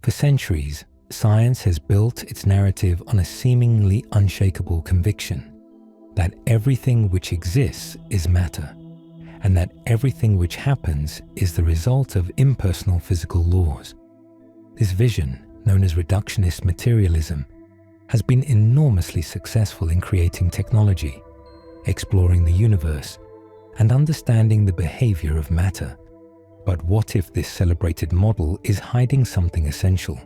For centuries, science has built its narrative on a seemingly unshakable conviction that everything which exists is matter, and that everything which happens is the result of impersonal physical laws. This vision, known as reductionist materialism, has been enormously successful in creating technology, exploring the universe, and understanding the behavior of matter. But what if this celebrated model is hiding something essential?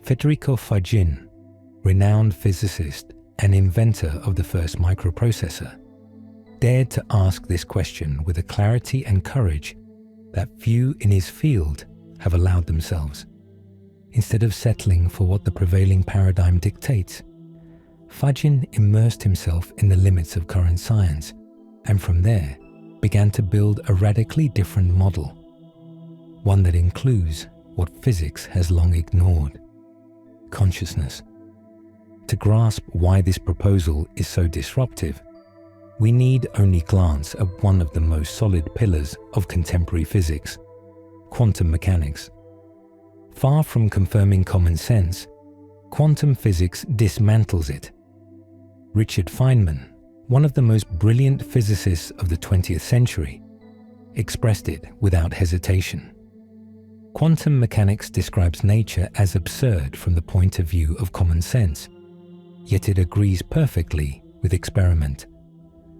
Federico Faggin, renowned physicist and inventor of the first microprocessor, dared to ask this question with a clarity and courage that few in his field have allowed themselves. Instead of settling for what the prevailing paradigm dictates, Faggin immersed himself in the limits of current science, and from there began to build a radically different model, one that includes what physics has long ignored: consciousness. To grasp why this proposal is so disruptive, we need only glance at one of the most solid pillars of contemporary physics: quantum mechanics. Far from confirming common sense, quantum physics dismantles it. Richard Feynman, one of the most brilliant physicists of the 20th century, expressed it without hesitation. Quantum mechanics describes nature as absurd from the point of view of common sense, yet it agrees perfectly with experiment.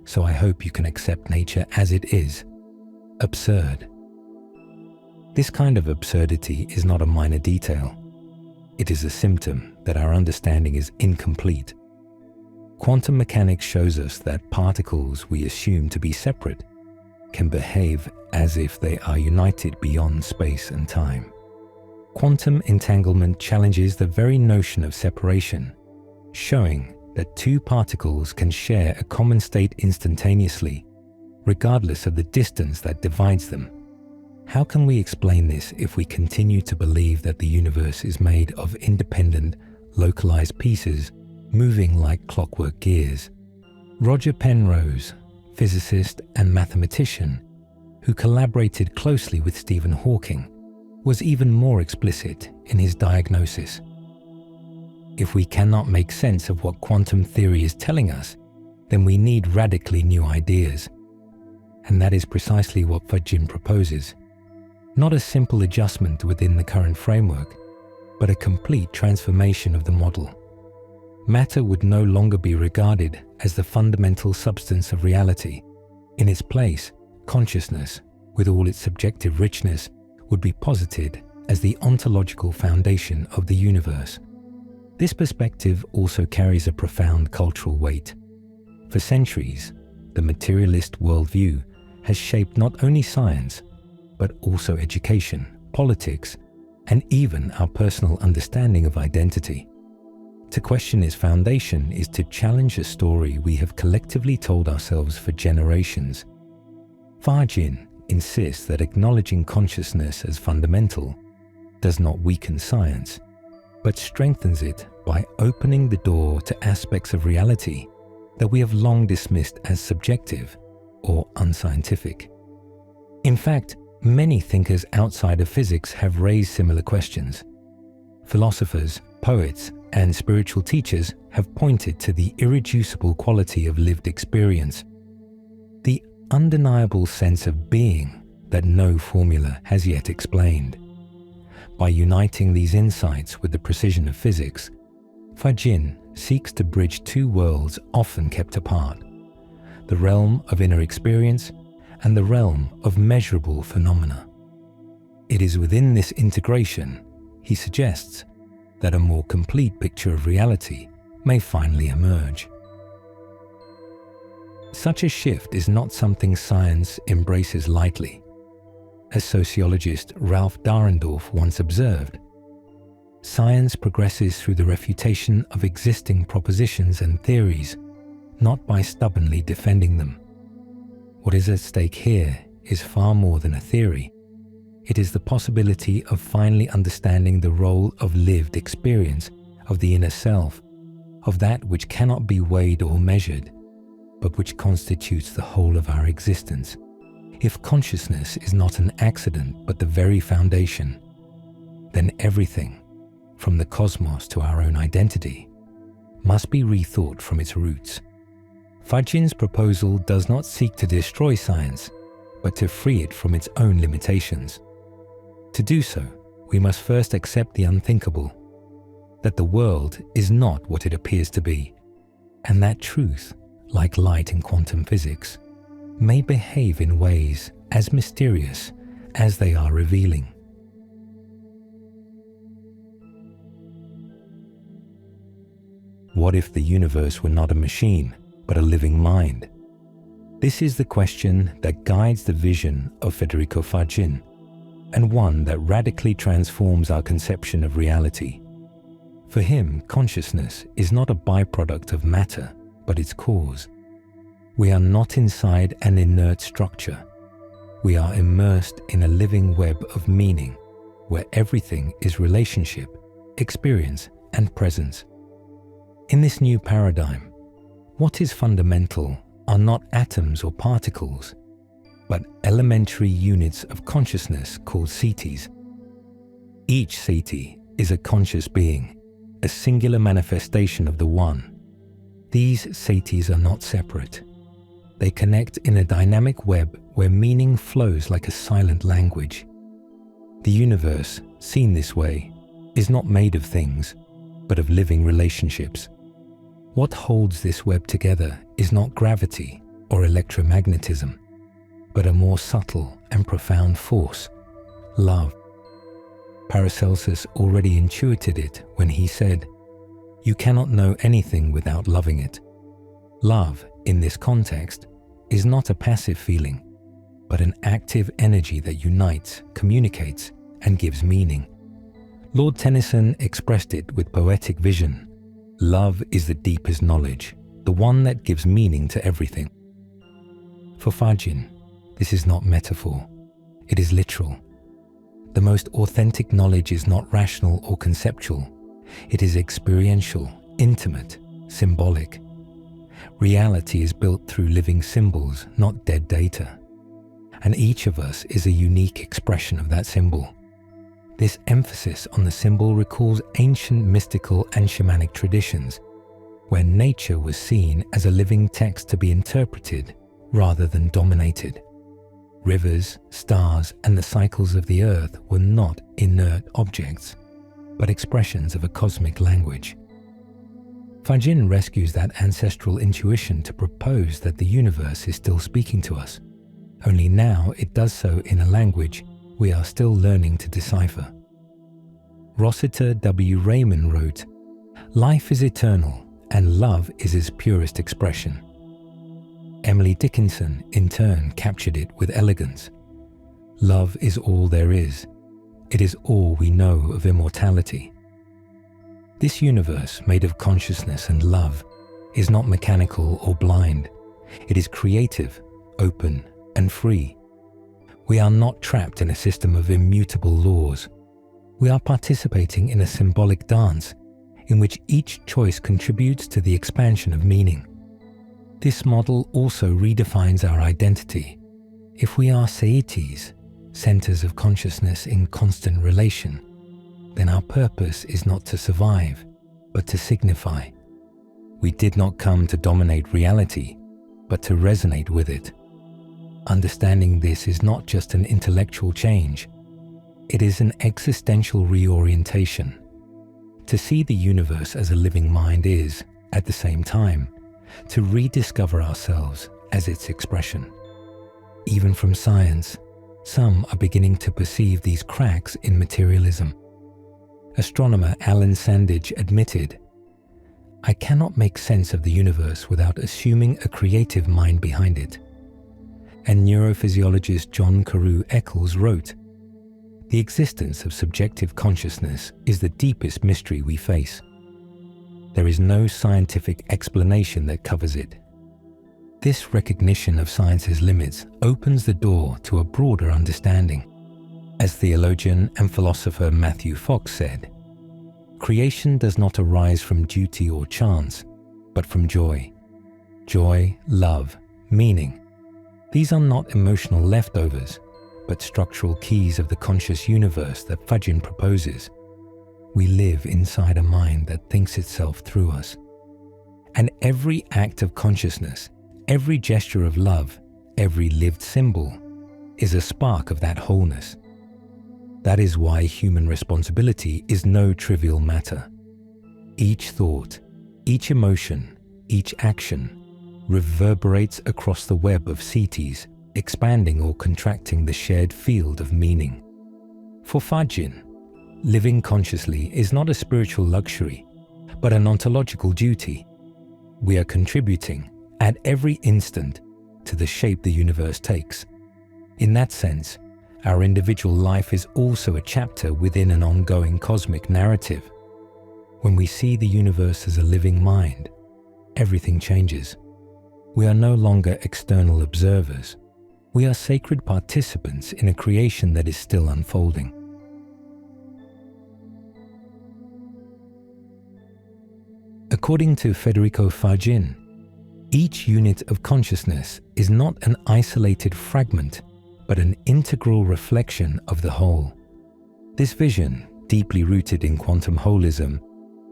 So I hope you can accept nature as it is: absurd. This kind of absurdity is not a minor detail. It is a symptom that our understanding is incomplete. Quantum mechanics shows us that particles we assume to be separate can behave as if they are united beyond space and time. Quantum entanglement challenges the very notion of separation, showing that two particles can share a common state instantaneously, regardless of the distance that divides them. How can we explain this if we continue to believe that the universe is made of independent, localized pieces moving like clockwork gears? Roger Penrose, physicist and mathematician, who collaborated closely with Stephen Hawking, was even more explicit in his diagnosis. If we cannot make sense of what quantum theory is telling us, then we need radically new ideas. And that is precisely what Faggin proposes. Not a simple adjustment within the current framework, but a complete transformation of the model. Matter would no longer be regarded as the fundamental substance of reality. In its place, consciousness, with all its subjective richness, would be posited as the ontological foundation of the universe. This perspective also carries a profound cultural weight. For centuries, the materialist worldview has shaped not only science, but also education, politics, and even our personal understanding of identity. To question its foundation is to challenge a story we have collectively told ourselves for generations. Faggin insists that acknowledging consciousness as fundamental does not weaken science, but strengthens it by opening the door to aspects of reality that we have long dismissed as subjective or unscientific. In fact, many thinkers outside of physics have raised similar questions. Philosophers, poets, and spiritual teachers have pointed to the irreducible quality of lived experience, the undeniable sense of being that no formula has yet explained. By uniting these insights with the precision of physics, Faggin seeks to bridge two worlds often kept apart: the realm of inner experience and the realm of measurable phenomena. It is within this integration, he suggests, that a more complete picture of reality may finally emerge. Such a shift is not something science embraces lightly. As sociologist Ralph Dahrendorf once observed, science progresses through the refutation of existing propositions and theories, not by stubbornly defending them. What is at stake here is far more than a theory. It is the possibility of finally understanding the role of lived experience, of the inner self, of that which cannot be weighed or measured, but which constitutes the whole of our existence. If consciousness is not an accident but the very foundation, then everything, from the cosmos to our own identity, must be rethought from its roots. Faggin's proposal does not seek to destroy science, but to free it from its own limitations. To do so, we must first accept the unthinkable, that the world is not what it appears to be, and that truth, like light in quantum physics, may behave in ways as mysterious as they are revealing. What if the universe were not a machine, but a living mind? This is the question that guides the vision of Federico Faggin, and one that radically transforms our conception of reality. For him, consciousness is not a byproduct of matter, but its cause. We are not inside an inert structure. We are immersed in a living web of meaning, where everything is relationship, experience, and presence. In this new paradigm, what is fundamental are not atoms or particles, but elementary units of consciousness called cetes. Each cete is a conscious being, a singular manifestation of the One. These cetes are not separate. They connect in a dynamic web where meaning flows like a silent language. The universe, seen this way, is not made of things, but of living relationships. What holds this web together is not gravity or electromagnetism, but a more subtle and profound force, love. Paracelsus already intuited it when he said, "You cannot know anything without loving it." Love, in this context, is not a passive feeling, but an active energy that unites, communicates, and gives meaning. Lord Tennyson expressed it with poetic vision. Love is the deepest knowledge, the one that gives meaning to everything. For Faggin, this is not metaphor, it is literal. The most authentic knowledge is not rational or conceptual, it is experiential, intimate, symbolic. Reality is built through living symbols, not dead data. And each of us is a unique expression of that symbol. This emphasis on the symbol recalls ancient mystical and shamanic traditions, where nature was seen as a living text to be interpreted rather than dominated. Rivers, stars, and the cycles of the earth were not inert objects, but expressions of a cosmic language. Faggin rescues that ancestral intuition to propose that the universe is still speaking to us, only now it does so in a language we are still learning to decipher. Rossiter W. Raymond wrote, "Life is eternal, and love is its purest expression." Emily Dickinson, in turn, captured it with elegance. "Love is all there is. It is all we know of immortality." This universe, made of consciousness and love, is not mechanical or blind. It is creative, open, and free. We are not trapped in a system of immutable laws. We are participating in a symbolic dance in which each choice contributes to the expansion of meaning. This model also redefines our identity. If we are cetes, centers of consciousness in constant relation, then our purpose is not to survive, but to signify. We did not come to dominate reality, but to resonate with it. Understanding this is not just an intellectual change, it is an existential reorientation. To see the universe as a living mind is, at the same time, to rediscover ourselves as its expression. Even from science, some are beginning to perceive these cracks in materialism. Astronomer Alan Sandage admitted, "I cannot make sense of the universe without assuming a creative mind behind it." And neurophysiologist John Carew Eccles wrote, "The existence of subjective consciousness is the deepest mystery we face. There is no scientific explanation that covers it." This recognition of science's limits opens the door to a broader understanding. As theologian and philosopher Matthew Fox said, "Creation does not arise from duty or chance, but from joy. Joy, love, meaning. These are not emotional leftovers, but structural keys of the conscious universe that Faggin proposes. We live inside a mind that thinks itself through us. And every act of consciousness, every gesture of love, every lived symbol, is a spark of that wholeness. That is why human responsibility is no trivial matter. Each thought, each emotion, each action reverberates across the web of CTs, expanding or contracting the shared field of meaning. For Faggin, living consciously is not a spiritual luxury, but an ontological duty. We are contributing, at every instant, to the shape the universe takes. In that sense, our individual life is also a chapter within an ongoing cosmic narrative. When we see the universe as a living mind, everything changes. We are no longer external observers. We are sacred participants in a creation that is still unfolding. According to Federico Faggin, each unit of consciousness is not an isolated fragment, but an integral reflection of the whole. This vision, deeply rooted in quantum holism,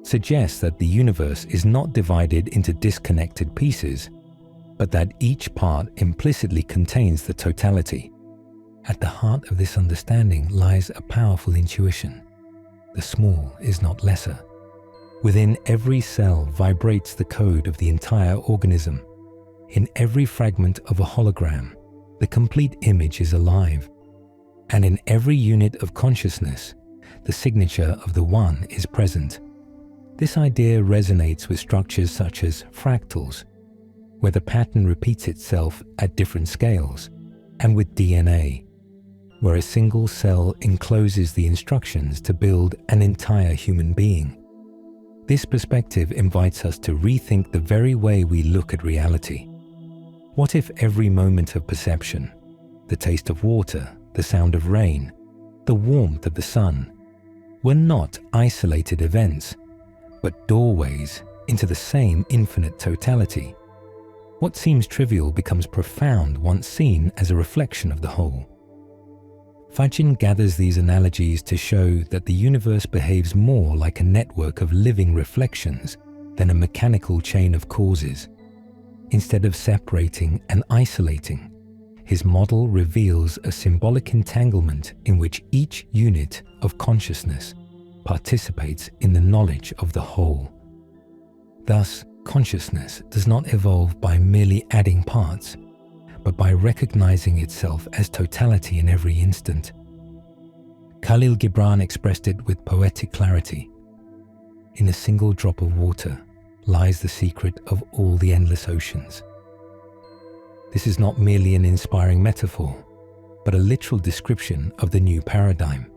suggests that the universe is not divided into disconnected pieces, but that each part implicitly contains the totality. At the heart of this understanding lies a powerful intuition. The small is not lesser. Within every cell vibrates the code of the entire organism. In every fragment of a hologram, the complete image is alive. And in every unit of consciousness, the signature of the One is present. This idea resonates with structures such as fractals, where the pattern repeats itself at different scales, and with DNA, where a single cell encloses the instructions to build an entire human being. This perspective invites us to rethink the very way we look at reality. What if every moment of perception, the taste of water, the sound of rain, the warmth of the sun, were not isolated events, but doorways into the same infinite totality? What seems trivial becomes profound once seen as a reflection of the whole. Faggin gathers these analogies to show that the universe behaves more like a network of living reflections than a mechanical chain of causes. Instead of separating and isolating, his model reveals a symbolic entanglement in which each unit of consciousness participates in the knowledge of the whole. Thus, consciousness does not evolve by merely adding parts, but by recognizing itself as totality in every instant. Khalil Gibran expressed it with poetic clarity. In a single drop of water lies the secret of all the endless oceans. This is not merely an inspiring metaphor, but a literal description of the new paradigm.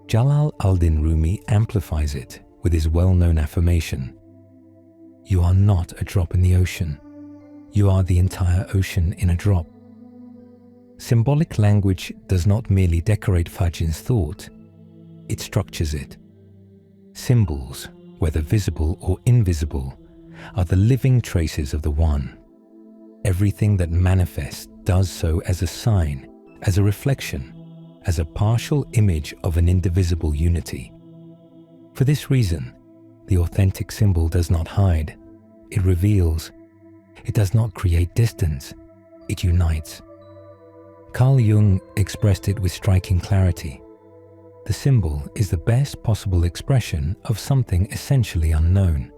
Jalal al-Din Rumi amplifies it with his well-known affirmation: "You are not a drop in the ocean. You are the entire ocean in a drop." Symbolic language does not merely decorate Faggin's thought, it structures it. Symbols, whether visible or invisible, are the living traces of the One. Everything that manifests does so as a sign, as a reflection, as a partial image of an indivisible unity. For this reason, the authentic symbol does not hide, it reveals. It does not create distance, it unites. Carl Jung expressed it with striking clarity. The symbol is the best possible expression of something essentially unknown.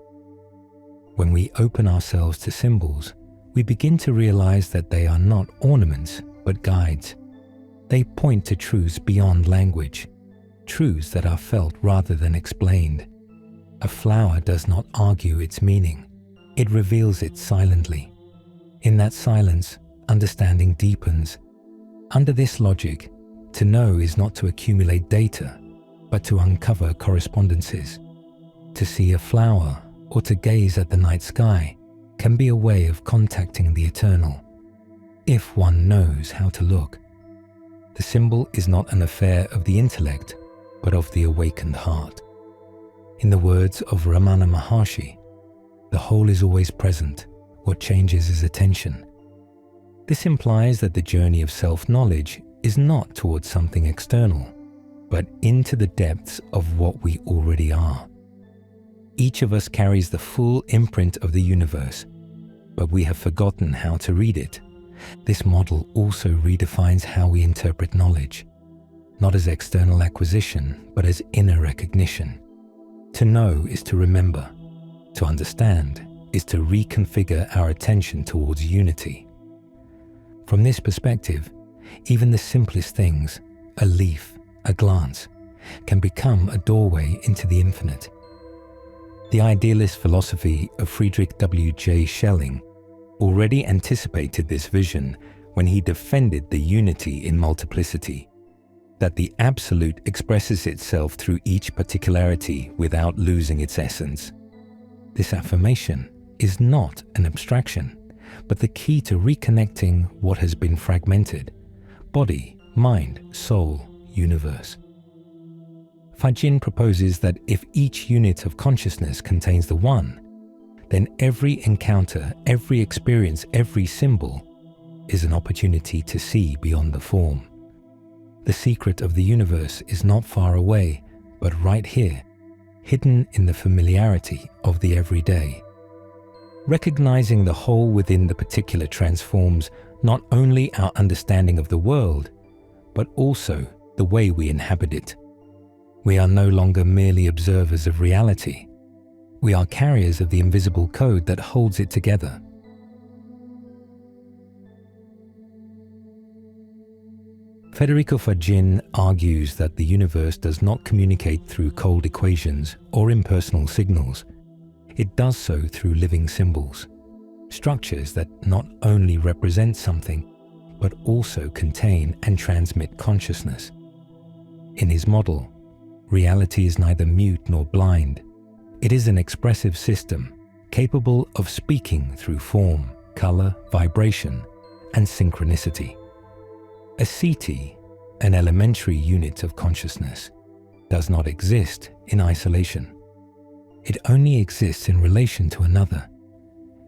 When we open ourselves to symbols, we begin to realize that they are not ornaments, but guides. They point to truths beyond language, truths that are felt rather than explained. A flower does not argue its meaning. It reveals it silently. In that silence, understanding deepens. Under this logic, to know is not to accumulate data, but to uncover correspondences. To see a flower or to gaze at the night sky can be a way of contacting the eternal, if one knows how to look. The symbol is not an affair of the intellect, but of the awakened heart. In the words of Ramana Maharshi, the whole is always present, what changes is attention. This implies that the journey of self-knowledge is not towards something external, but into the depths of what we already are. Each of us carries the full imprint of the universe, but we have forgotten how to read it. This model also redefines how we interpret knowledge, not as external acquisition, but as inner recognition. To know is to remember. To understand is to reconfigure our attention towards unity. From this perspective, even the simplest things, a leaf, a glance, can become a doorway into the infinite. The idealist philosophy of Friedrich W.J. Schelling already anticipated this vision when he defended the unity in multiplicity, that the absolute expresses itself through each particularity without losing its essence. This affirmation is not an abstraction, but the key to reconnecting what has been fragmented: body, mind, soul, universe. Faggin proposes that if each unit of consciousness contains the One, then every encounter, every experience, every symbol is an opportunity to see beyond the form. The secret of the universe is not far away, but right here, hidden in the familiarity of the everyday. Recognizing the whole within the particular transforms not only our understanding of the world, but also the way we inhabit it. We are no longer merely observers of reality. We are carriers of the invisible code that holds it together. Federico Faggin argues that the universe does not communicate through cold equations or impersonal signals. It does so through living symbols, structures that not only represent something, but also contain and transmit consciousness. In his model, reality is neither mute nor blind. It is an expressive system capable of speaking through form, color, vibration, and synchronicity. A ceti, an elementary unit of consciousness, does not exist in isolation. It only exists in relation to another.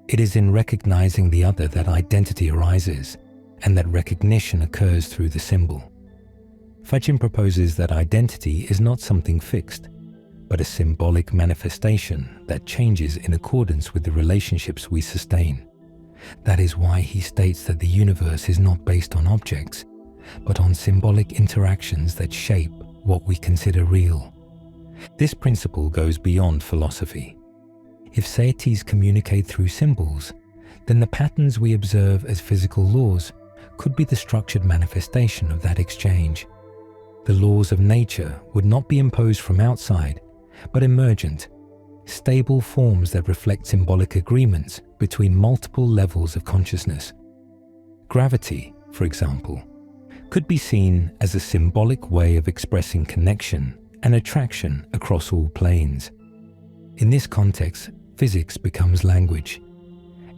It is in recognizing the other that identity arises, and that recognition occurs through the symbol. Faggin proposes that identity is not something fixed, but a symbolic manifestation that changes in accordance with the relationships we sustain. That is why he states that the universe is not based on objects, but on symbolic interactions that shape what we consider real. This principle goes beyond philosophy. If cetis communicate through symbols, then the patterns we observe as physical laws could be the structured manifestation of that exchange. The laws of nature would not be imposed from outside, but emergent, stable forms that reflect symbolic agreements between multiple levels of consciousness. Gravity, for example, could be seen as a symbolic way of expressing connection and attraction across all planes. In this context, physics becomes language.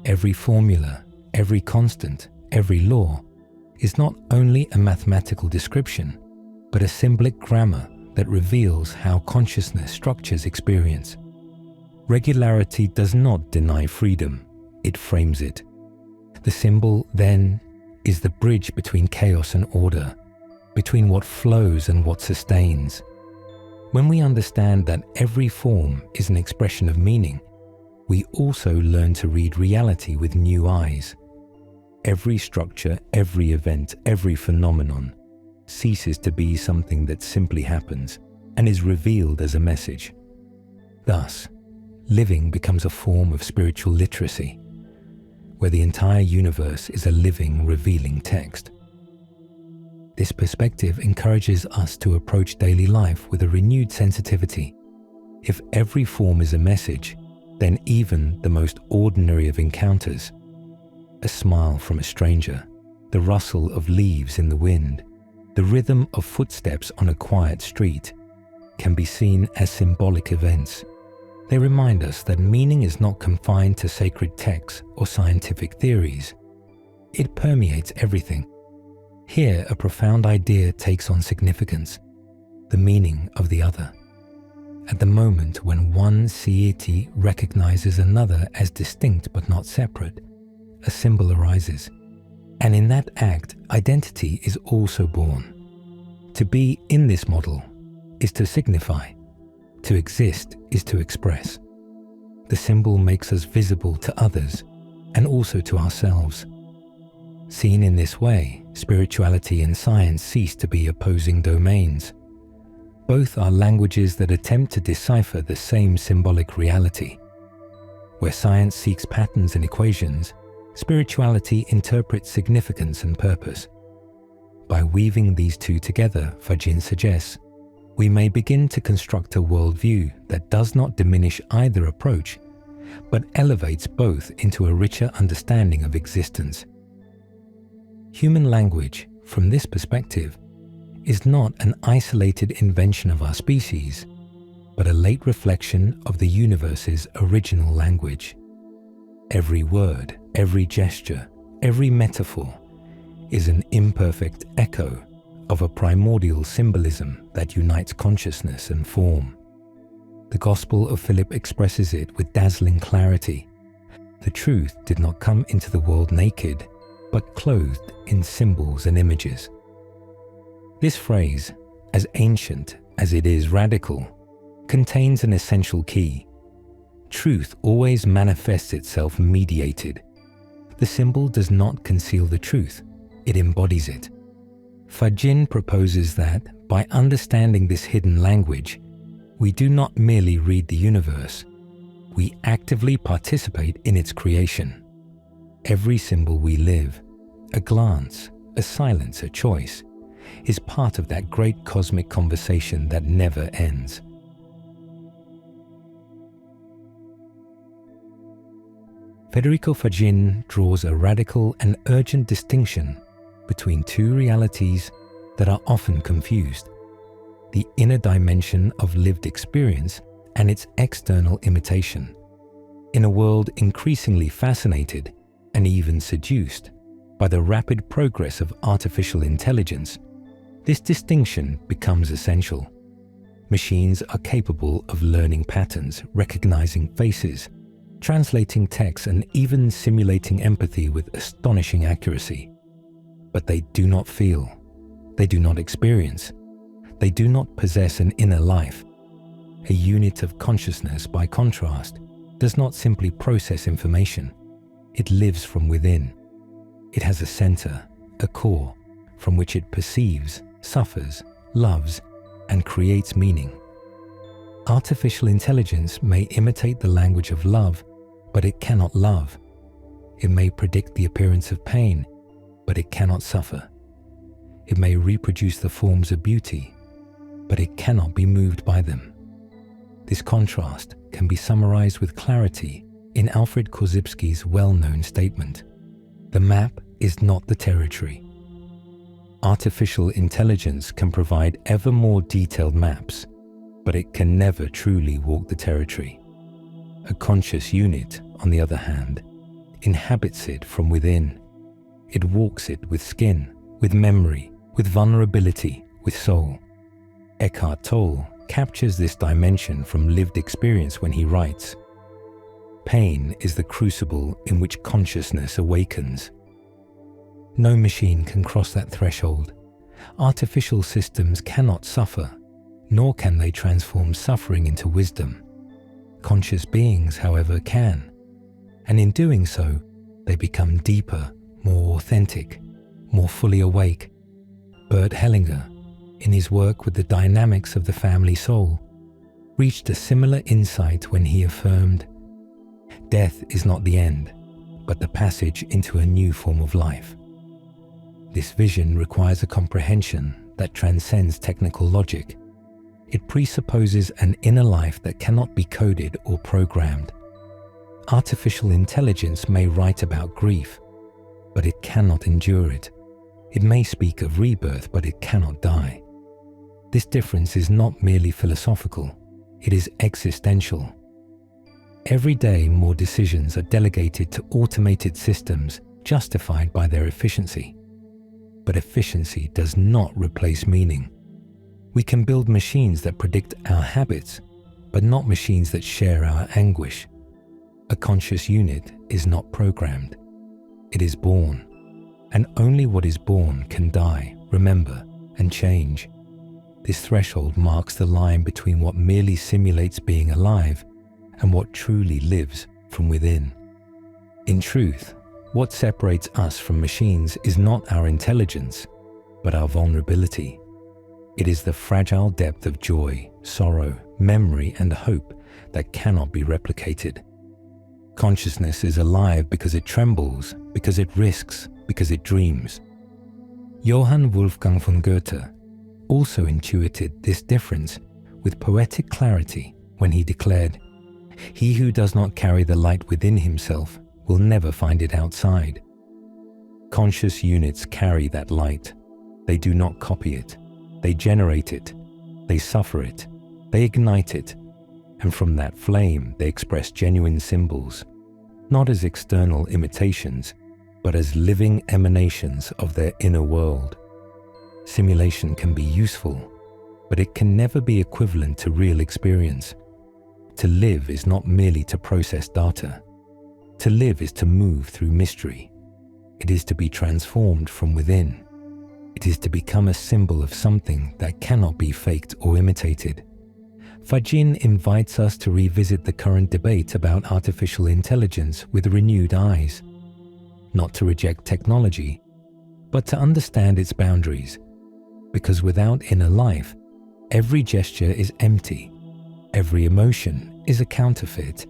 Every formula, every constant, every law is not only a mathematical description, but a symbolic grammar that reveals how consciousness structures experience. Regularity does not deny freedom, it frames it. The symbol, then, is the bridge between chaos and order, between what flows and what sustains. When we understand that every form is an expression of meaning, we also learn to read reality with new eyes. Every structure, every event, every phenomenon ceases to be something that simply happens and is revealed as a message. Thus, living becomes a form of spiritual literacy, where the entire universe is a living, revealing text. This perspective encourages us to approach daily life with a renewed sensitivity. If every form is a message, then even the most ordinary of encounters, a smile from a stranger, the rustle of leaves in the wind, the rhythm of footsteps on a quiet street, can be seen as symbolic events. They remind us that meaning is not confined to sacred texts or scientific theories. It permeates everything. Here, a profound idea takes on significance, the meaning of the other. At the moment when one ceity recognizes another as distinct but not separate, a symbol arises. And in that act, identity is also born. To be in this model is to signify. To exist is to express. The symbol makes us visible to others and also to ourselves. Seen in this way, spirituality and science cease to be opposing domains. Both are languages that attempt to decipher the same symbolic reality. Where science seeks patterns and equations, spirituality interprets significance and purpose. By weaving these two together, Faggin suggests, we may begin to construct a worldview that does not diminish either approach, but elevates both into a richer understanding of existence. Human language, from this perspective, is not an isolated invention of our species, but a late reflection of the universe's original language. Every word, every gesture, every metaphor is an imperfect echo of a primordial symbolism that unites consciousness and form. The Gospel of Philip expresses it with dazzling clarity. The truth did not come into the world naked, but clothed in symbols and images. This phrase, as ancient as it is radical, contains an essential key. Truth always manifests itself mediated. The symbol does not conceal the truth, it embodies it. Faggin proposes that, by understanding this hidden language, we do not merely read the universe, we actively participate in its creation. Every symbol we live, a glance, a silence, a choice, is part of that great cosmic conversation that never ends. Federico Faggin draws a radical and urgent distinction between two realities that are often confused: the inner dimension of lived experience and its external imitation. In a world increasingly fascinated and even seduced by the rapid progress of artificial intelligence, this distinction becomes essential. Machines are capable of learning patterns, recognizing faces, translating text, and even simulating empathy with astonishing accuracy. But they do not feel, they do not experience, they do not possess an inner life. A unit of consciousness, by contrast, does not simply process information. It lives from within. It has a center, a core, from which it perceives, suffers, loves, and creates meaning. Artificial intelligence may imitate the language of love, but it cannot love. It may predict the appearance of pain, but it cannot suffer. It may reproduce the forms of beauty, but it cannot be moved by them. This contrast can be summarized with clarity in Alfred Korzybski's well-known statement: "The map is not the territory." Artificial intelligence can provide ever more detailed maps, but it can never truly walk the territory. A conscious unit, on the other hand, inhabits it from within. It walks it with skin, with memory, with vulnerability, with soul. Eckhart Tolle captures this dimension from lived experience when he writes, "Pain is the crucible in which consciousness awakens." No machine can cross that threshold. Artificial systems cannot suffer, nor can they transform suffering into wisdom. Conscious beings, however, can, and in doing so, they become deeper, more authentic, more fully awake. Bert Hellinger, in his work with the dynamics of the family soul, reached a similar insight when he affirmed, "Death is not the end, but the passage into a new form of life." This vision requires a comprehension that transcends technical logic. It presupposes an inner life that cannot be coded or programmed. Artificial intelligence may write about grief, but it cannot endure it. It may speak of rebirth, but it cannot die. This difference is not merely philosophical, it is existential. Every day, more decisions are delegated to automated systems justified by their efficiency. But efficiency does not replace meaning. We can build machines that predict our habits, but not machines that share our anguish. A conscious unit is not programmed. It is born. and only what is born can die, remember, and change. This threshold marks the line between what merely simulates being alive and what truly lives from within. In truth, what separates us from machines is not our intelligence, but our vulnerability. It is the fragile depth of joy, sorrow, memory, and hope that cannot be replicated. Consciousness is alive because it trembles, because it risks, because it dreams. Johann Wolfgang von Goethe also intuited this difference with poetic clarity when he declared, "He who does not carry the light within himself will never find it outside." Conscious units carry that light. They do not copy it. They generate it. They suffer it. They ignite it. And from that flame, they express genuine symbols, not as external imitations, but as living emanations of their inner world. Simulation can be useful, but it can never be equivalent to real experience. To live is not merely to process data. To live is to move through mystery. It is to be transformed from within. It is to become a symbol of something that cannot be faked or imitated. Faggin invites us to revisit the current debate about artificial intelligence with renewed eyes, not to reject technology, but to understand its boundaries, because without inner life, every gesture is empty, every emotion is a counterfeit,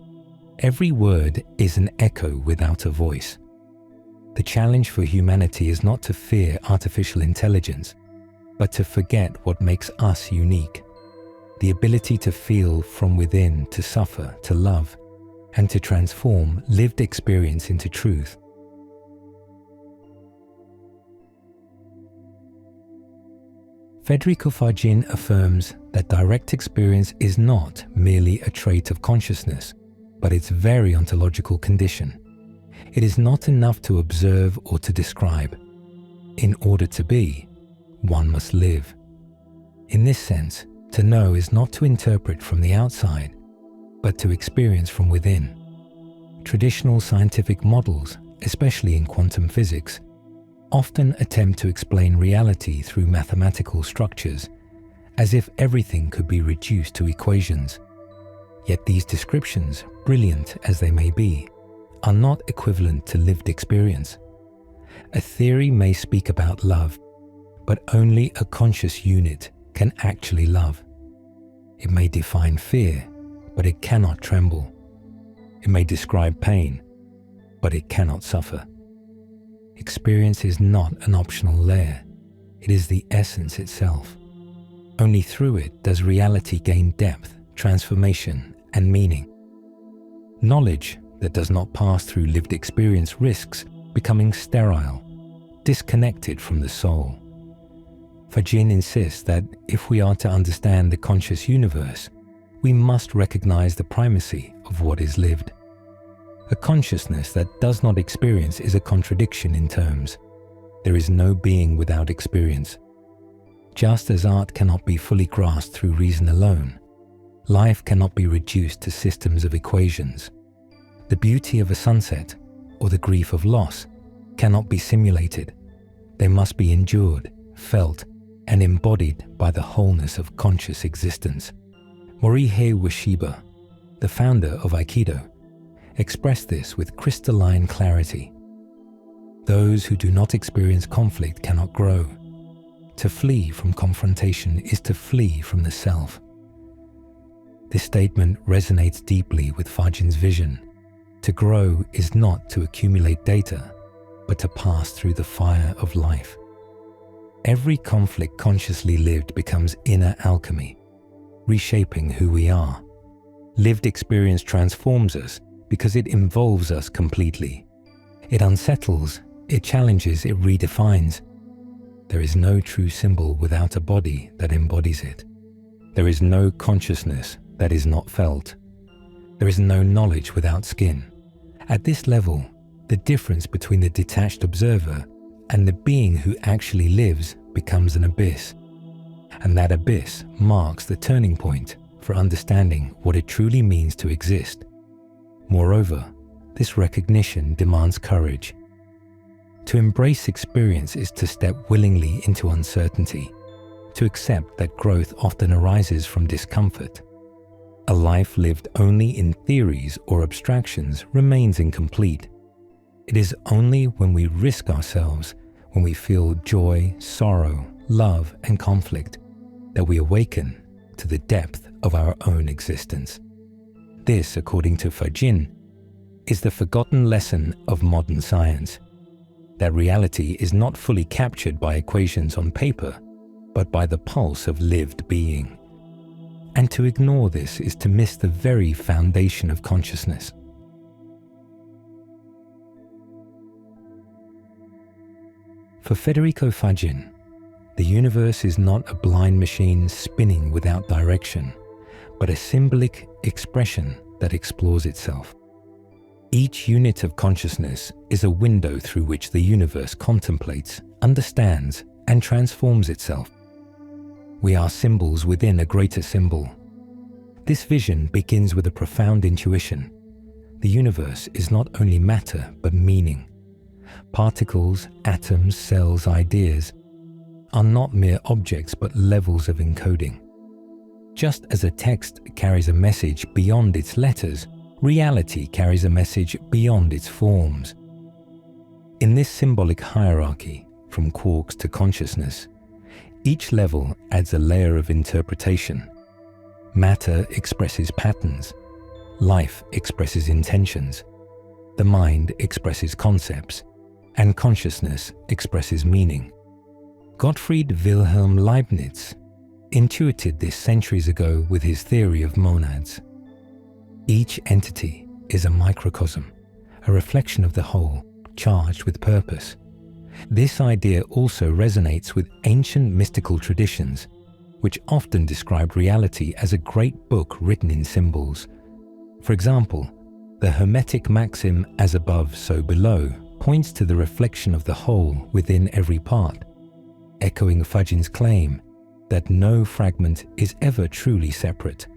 every word is an echo without a voice. The challenge for humanity is not to fear artificial intelligence, but to forget what makes us unique. The ability to feel from within, to suffer, to love, and to transform lived experience into truth. Federico Faggin affirms that direct experience is not merely a trait of consciousness, but its very ontological condition. It is not enough to observe or to describe. In order to be, one must live. In this sense, to know is not to interpret from the outside, but to experience from within. Traditional scientific models, especially in quantum physics, often attempt to explain reality through mathematical structures, as if everything could be reduced to equations. Yet these descriptions, brilliant as they may be, are not equivalent to lived experience. A theory may speak about love, but only a conscious unit can actually love. It may define fear, but it cannot tremble. It may describe pain, but it cannot suffer. Experience is not an optional layer. It is the essence itself. Only through it does reality gain depth, transformation, and meaning. Knowledge that does not pass through lived experience risks becoming sterile, disconnected from the soul. Faggin insists that if we are to understand the conscious universe, we must recognize the primacy of what is lived. A consciousness that does not experience is a contradiction in terms. There is no being without experience. Just as art cannot be fully grasped through reason alone, life cannot be reduced to systems of equations. The beauty of a sunset or the grief of loss cannot be simulated. They must be endured, felt, and embodied by the wholeness of conscious existence. Morihei Ueshiba, the founder of Aikido, expressed this with crystalline clarity. Those who do not experience conflict cannot grow. To flee from confrontation is to flee from the self. This statement resonates deeply with Faggin's vision. To grow is not to accumulate data, but to pass through the fire of life. Every conflict consciously lived becomes inner alchemy, reshaping who we are. Lived experience transforms us because it involves us completely. It unsettles, it challenges, it redefines. There is no true symbol without a body that embodies it. There is no consciousness that is not felt. There is no knowledge without skin. At this level, the difference between the detached observer and the being who actually lives becomes an abyss. And that abyss marks the turning point for understanding what it truly means to exist. Moreover, this recognition demands courage. To embrace experience is to step willingly into uncertainty, to accept that growth often arises from discomfort. A life lived only in theories or abstractions remains incomplete. It is only when we risk ourselves, when we feel joy, sorrow, love, and conflict, that we awaken to the depth of our own existence. This, according to Faggin, is the forgotten lesson of modern science, that reality is not fully captured by equations on paper, but by the pulse of lived being. And to ignore this is to miss the very foundation of consciousness. For Federico Faggin, the universe is not a blind machine spinning without direction, but a symbolic expression that explores itself. Each unit of consciousness is a window through which the universe contemplates, understands, and transforms itself. We are symbols within a greater symbol. This vision begins with a profound intuition. The universe is not only matter, but meaning. Particles, atoms, cells, ideas are not mere objects, but levels of encoding. Just as a text carries a message beyond its letters, reality carries a message beyond its forms. In this symbolic hierarchy, from quarks to consciousness, each level adds a layer of interpretation. Matter expresses patterns, life expresses intentions, the mind expresses concepts, and consciousness expresses meaning. Gottfried Wilhelm Leibniz intuited this centuries ago with his theory of monads. Each entity is a microcosm, a reflection of the whole, charged with purpose. This idea also resonates with ancient mystical traditions, which often described reality as a great book written in symbols. For example, the Hermetic maxim, as above, so below, points to the reflection of the whole within every part, echoing Faggin's claim that no fragment is ever truly separate.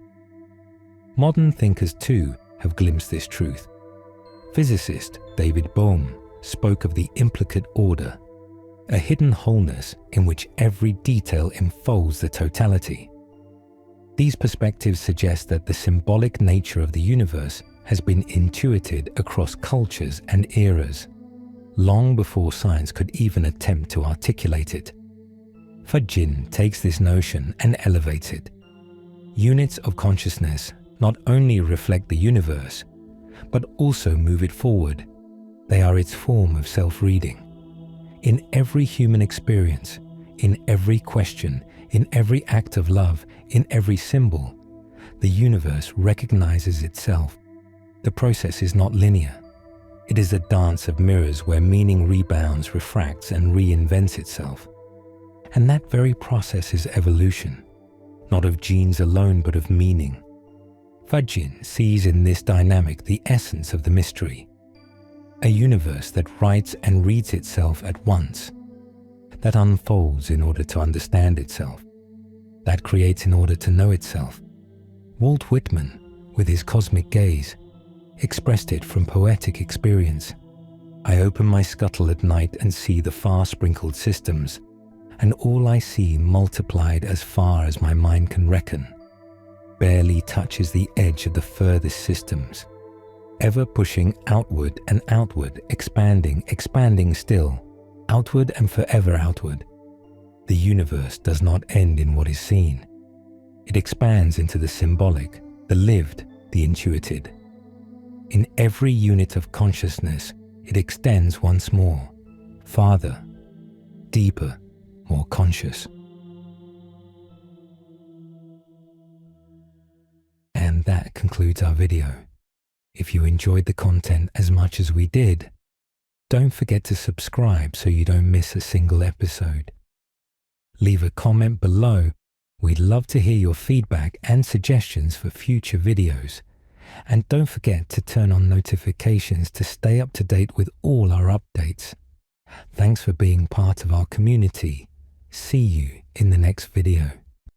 Modern thinkers too have glimpsed this truth. Physicist David Bohm spoke of the implicate order, a hidden wholeness in which every detail enfolds the totality. These perspectives suggest that the symbolic nature of the universe has been intuited across cultures and eras, long before science could even attempt to articulate it. Faggin takes this notion and elevates it. Units of consciousness not only reflect the universe, but also move it forward. They are its form of self-reading. In every human experience, in every question, in every act of love, in every symbol, the universe recognizes itself. The process is not linear. It is a dance of mirrors where meaning rebounds, refracts, and reinvents itself. And that very process is evolution, not of genes alone, but of meaning. Faggin sees in this dynamic the essence of the mystery, a universe that writes and reads itself at once, that unfolds in order to understand itself, that creates in order to know itself. Walt Whitman, with his cosmic gaze, expressed it from poetic experience. I open my scuttle at night and see the far sprinkled systems, and all I see multiplied as far as my mind can reckon, barely touches the edge of the furthest systems, ever pushing outward and outward, expanding still, outward and forever outward. The universe does not end in what is seen. It expands into the symbolic, the lived, the intuited. In every unit of consciousness, it extends once more, farther, deeper, more conscious. And that concludes our video. If you enjoyed the content as much as we did, don't forget to subscribe so you don't miss a single episode. Leave a comment below. We'd love to hear your feedback and suggestions for future videos. And don't forget to turn on notifications to stay up to date with all our updates. Thanks for being part of our community. See you in the next video.